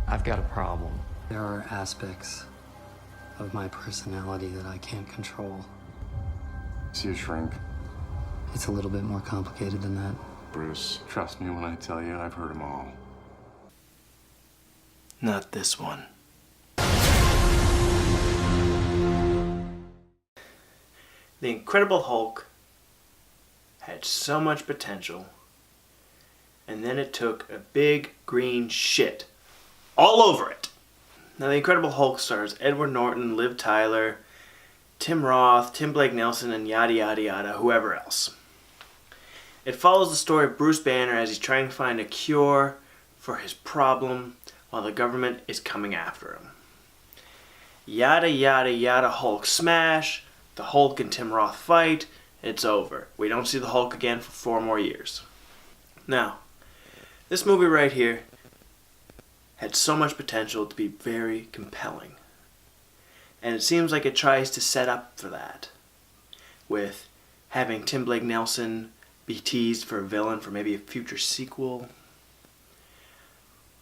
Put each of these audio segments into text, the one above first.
I've got a problem. There are aspects of my personality that I can't control. See a shrink? It's a little bit more complicated than that. Bruce, trust me when I tell you, I've heard them all. Not this one. The Incredible Hulk had so much potential, and then it took a big green shit all over it. Now, The Incredible Hulk stars Edward Norton, Liv Tyler, Tim Roth, Tim Blake Nelson, and yada yada yada, whoever else. It follows the story of Bruce Banner as he's trying to find a cure for his problem while the government is coming after him. Yada yada yada Hulk smash, the Hulk and Tim Roth fight, it's over. We don't see the Hulk again for 4 more years. Now, this movie right here had so much potential to be very compelling. And it seems like it tries to set up for that, with having Tim Blake Nelson be teased for a villain for maybe a future sequel.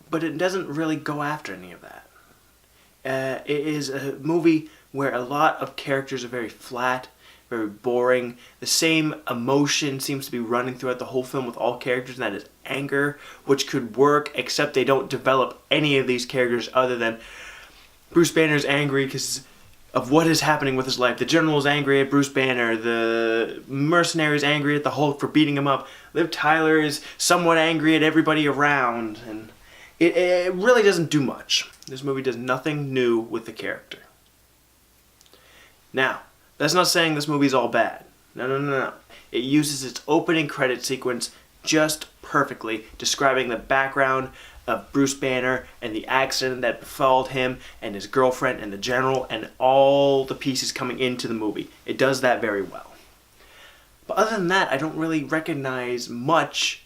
But it doesn't really go after any of that. It is a movie where a lot of characters are very flat, very boring. The same emotion seems to be running throughout the whole film with all characters, and that is anger, which could work, except they don't develop any of these characters other than Bruce Banner's angry because of what is happening with his life. The General is angry at Bruce Banner. The mercenary is angry at the Hulk for beating him up. Liv Tyler is somewhat angry at everybody around, and it really doesn't do much. This movie does nothing new with the character. Now, that's not saying this movie's all bad. No. It uses its opening credit sequence just perfectly, describing the background of Bruce Banner and the accident that befell him and his girlfriend and the General and all the pieces coming into the movie. It does that very well. But other than that, I don't really recognize much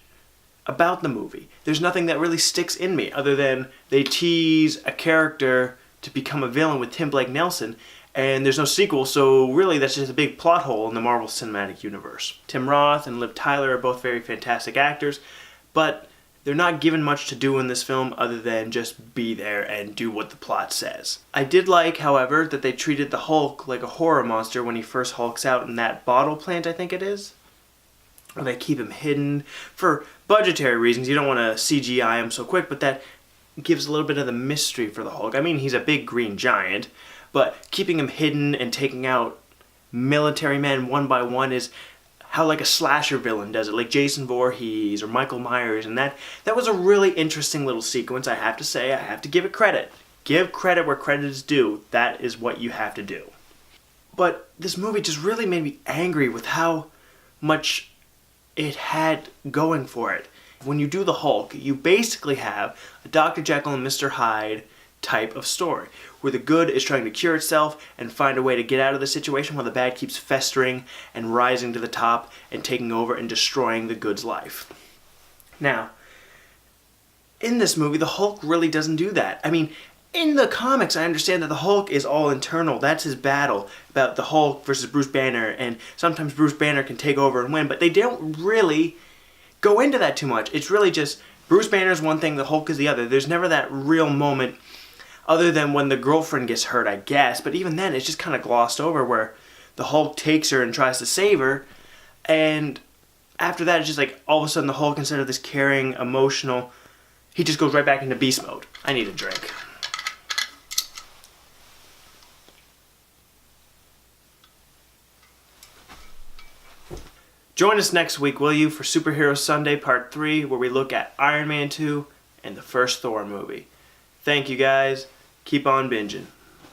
about the movie. There's nothing that really sticks in me other than they tease a character to become a villain with Tim Blake Nelson, and there's no sequel, so really that's just a big plot hole in the Marvel Cinematic Universe. Tim Roth and Liv Tyler are both very fantastic actors, but they're not given much to do in this film other than just be there and do what the plot says. I did like, however, that they treated the Hulk like a horror monster when he first hulks out in that bottle plant, I think it is. Or they keep him hidden for budgetary reasons. You don't want to CGI him so quick, but that gives a little bit of the mystery for the Hulk. I mean, he's a big green giant, but keeping him hidden and taking out military men one by one is how like a slasher villain does it, like Jason Voorhees or Michael Myers, and that was a really interesting little sequence, I have to say. I have to give it credit. Give credit where credit is due. That is what you have to do. But this movie just really made me angry with how much it had going for it. When you do the Hulk, you basically have a Dr. Jekyll and Mr. Hyde type of story, where the good is trying to cure itself and find a way to get out of the situation while the bad keeps festering and rising to the top and taking over and destroying the good's life. Now, in this movie, the Hulk really doesn't do that. I mean, in the comics, I understand that the Hulk is all internal. That's his battle about the Hulk versus Bruce Banner, and sometimes Bruce Banner can take over and win, but they don't really go into that too much. It's really just Bruce Banner is one thing, the Hulk is the other. There's never that real moment other than when the girlfriend gets hurt, I guess. But even then, it's just kind of glossed over where the Hulk takes her and tries to save her. And after that, it's just like all of a sudden the Hulk, instead of this caring, emotional, he just goes right back into beast mode. I need a drink. Join us next week, will you, for Superhero Sunday Part 3, where we look at Iron Man 2 and the first Thor movie. Thank you, guys. Keep on binging.